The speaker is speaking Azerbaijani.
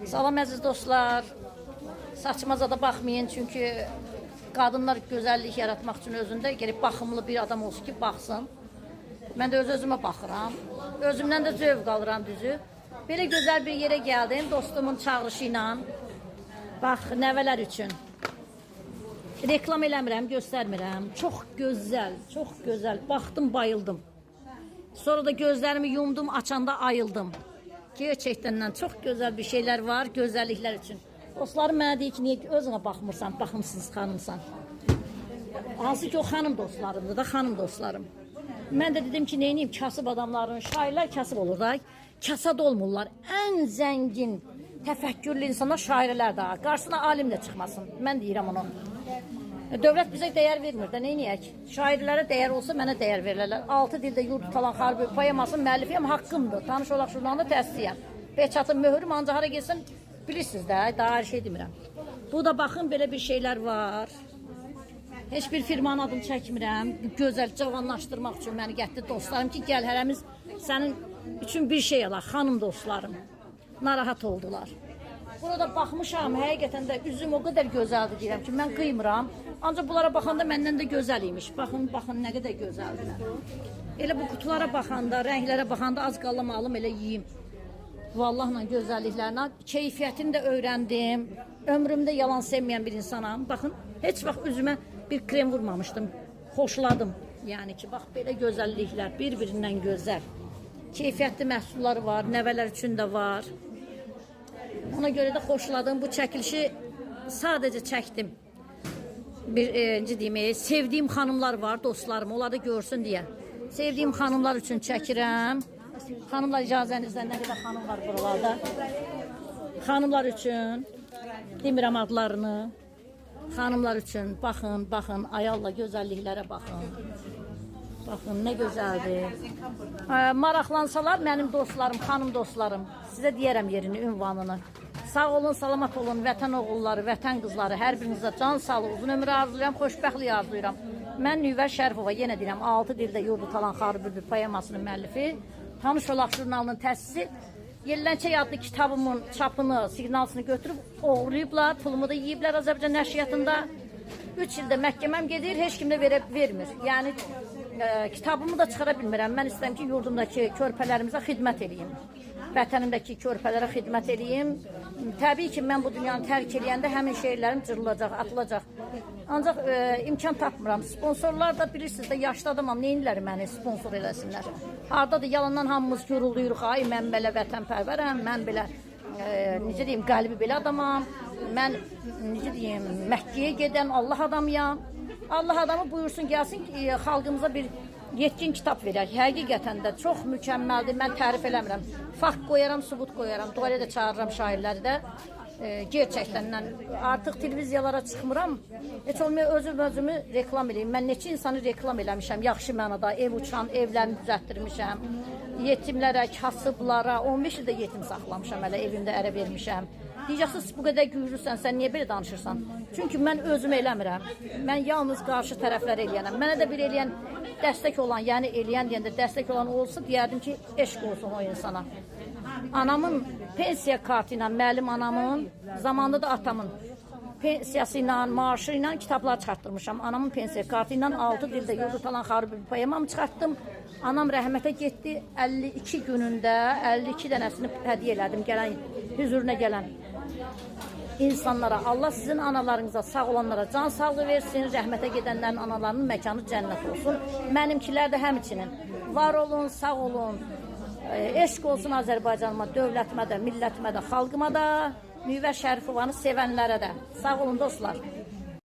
Salam əziz dostlar. Saçmaza da baxmayın, çünki qadınlar gözəllik yaratmaq üçün özündə gəlib baxımlı bir adam olsun ki, baxsın. Mən də öz-özümə baxıram. Özümdən də zövq alıram düzü. Belə gözəl bir yerə gəldim dostumun çağırışı ilə. Bax, nəvələr üçün. Reklam eləmirəm, göstərmirəm. Çox gözəl, çox gözəl. Baxdım, bayıldım. Sonra da gözlərimi yumdum, açanda ayıldım. Gerçəkdən çox gözəl bir şeylər var, gözəlliklər üçün. Dostlarım mənə deyir ki, niyə özünə baxmırsan, baxımsız xanımsan. Hansı ki, o xanım dostlarımdır da, xanım dostlarım. Mən də dedim ki, neyniyim, kasıb adamların, şairlər kasıb olur da, kasad olmurlar. Ən zəngin, təfəkkürlü insanlar şairlər də, qarşısına alim də çıxmasın. Mən deyirəm onu. Dövlət bizə dəyər vermir də, neyniyək? Şairlərə dəyər olsa mənə dəyər verirlər. 6 dildə yurd tutan xarbi poemasının müəllifiyəm, haqqımdır. Tanış olaq jurnalında təsisiyəm. Peçatın möhürüm, ancaq hara gelsin, bilirsiniz də, daha hər şey demirəm. Bu da baxın, belə bir şeylər var. Heç bir firmanın adını çəkmirəm. Gözəl cavanlaşdırmaq üçün məni gətirdi dostlarım ki, gəl hərəmiz sənin üçün bir şey alaq, xanım dostlarım. Narahat oldular. Burada baxmışam, həqiqətən də üzüm o qədər gözəldir deyirəm ki, mən qıymıram. Ancaq bunlara baxanda məndən də gözəl imiş. Baxın, baxın, nə qədər gözəldirlər. Elə bu qutulara baxanda, rənglərə baxanda az qalım alım, elə yiyeyim. Vallahla gözəlliklərinə, keyfiyyətini də öyrəndim. Ömrümdə yalan sevməyən bir insanam. Baxın, heç vaxt üzümə bir krem vurmamışdım. Xoşladım. Yəni ki, bax, belə gözəlliklər, bir-birindən gözəl. Keyfiyyətli məhsulları var, nəvələr üçün də var. Ona görə də xoşladım. Bu çəkilişi sadəcə çəkdim. Birinci deyim, sevdiyim xanımlar var, dostlarım. Onlar da görsün deyə. Sevdiyim xanımlar üçün çəkirəm. Xanımlar icazənizlə, nə qədər xanım var buralarda. Xanımlar üçün demirəm adlarını. Xanımlar üçün baxın, baxın, ayalla gözəlliklərə baxın. Baxın, nə gözəldir. Maraqlansalar mənim dostlarım, xanım dostlarım, sizə deyərəm yerini, ünvanını. Sağ olun, salamat olun, vətən oğulları, vətən qızları, hər birinizə can sağlığı, uzun ömür arzulayıram, xoşbəxtlik arzulayıram. Mən Nüvər Şərifova, yenə deyirəm, 6 dildə yurdu talan xarı bülbül poemasının müəllifi, Tanış olaq jurnalının təsisi, Yelləncək adlı kitabımın çapını, siqnalsını götürüb oğurlayıblar, pulumu da yiyiblər Azərbaycan nəşriyyatında. 3 ildə məhkəməm gedir, heç kim də vermir. Yəni, kitabımı da çıxara bilmirəm. Mən istəyirəm ki, yurdumdakı körpələrimizə xidmət edeyim. Vətənimdəki körpələrə xidmət edeyim. Təbii ki, mən bu dünyanı tərk edəndə həmin şeylərim cırılacaq, atılacaq. Ancaq imkan tapmıram. Sponsorlar da bilirsiniz də, yaşlı adamam, neyinlər məni sponsor eləsinlər. Haradadır, yalandan hamımız yoruluyuruq, ay mən belə vətənpərvərəm, mən belə, necə deyim, qəlbi belə adamam. Mən, necə deyim, Məkkəyə gedən Allah adamıyam. Allah adamı buyursun, gəlsin ki, xalqımıza bir yetkin kitab verək. Həqiqətən də çox mükəmməldir, mən tərif eləmirəm. Fakt qoyaram, subut qoyaram, dualə də çağırıram şairləri də. Gerçəkdən artıq televiziyalara çıxmıram. Heç olmaya özümü reklam edeyim. Mən neçə insanı reklam eləmişəm, yaxşı mənada, ev uçan, evlərini düzəltdirmişəm. Yetimlərə, kasıblara, 15 ildə yetim saxlamışam, hələ evimdə ərə vermişəm. Deyəcəksiniz, bu qədər güclüsən, sən niyə belə danışırsan? Çünki mən özümü eləmirəm. Mən yalnız qarşı tərəflər eləyənəm. Mənə də bir eləyən, dəstək olan, yəni eləyən deyəndə dəstək olan olsa, deyərdim ki, eşq olsun o insana. Anamın pensiya kartı ilə, müəllim anamın, zamanında da atamın pensiyası ilə, maaşı ilə kitablar çıxartdırmışam. Anamın pensiya kartı ilə 6 dildə yurdu talan xarı bir poemamı çıxartdım. Anam rəhmətə getdi, 52 günündə 52 dənəsini hədiyyə elədim, hüzuruna gələn insanlara. Allah sizin analarınıza, sağ olanlara can sağlığı versin, rəhmətə gedənlərin analarının məkanı cənnət olsun. Mənimkilər də həmçinin. Var olun, sağ olun. Eşq olsun Azərbaycanıma, dövlətimə də, millətimə də, xalqıma da, Nüvər Şərifovanı sevənlərə də. Sağ olun dostlar.